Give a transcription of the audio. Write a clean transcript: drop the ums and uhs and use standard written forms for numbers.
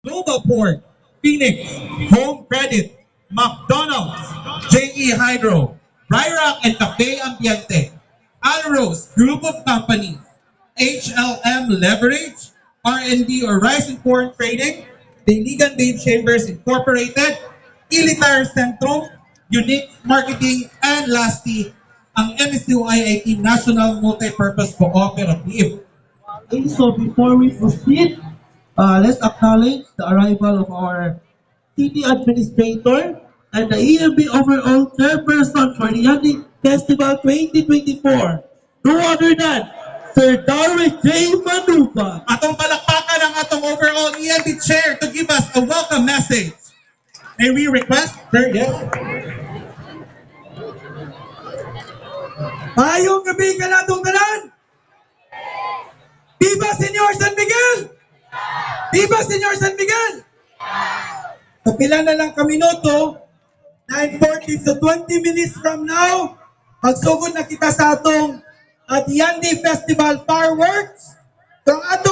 Global Port, Phoenix, Home Credit, McDonald's, JE Hydro, Ryrock and Cafe Ambiente, Alros Group of Companies, HLM Leverage, R&D or Rice and Corn Trading, Diligan Dave Chambers Incorporated, Ilitar Centrum, Unique Marketing, and lastly, ang MSU-IIT National Multipurpose Cooperative. Okay, so before we proceed, let's acknowledge the arrival of our city administrator and the EMB overall chairperson for the Yannick Festival 2024. No other than Sir Darwin J. Manuba. Atong palakpakan ang atong overall EMB chair to give us a welcome message. May we request, sir, yes? Mayong gabi ka na itong tanan! Viva Senyor San Miguel! Viva Senyor San Miguel! Kapila na lang kaminoto, 9:40 to 20 minutes from now, magsugod na kita sa atong Yandi Festival Fireworks. So ang atong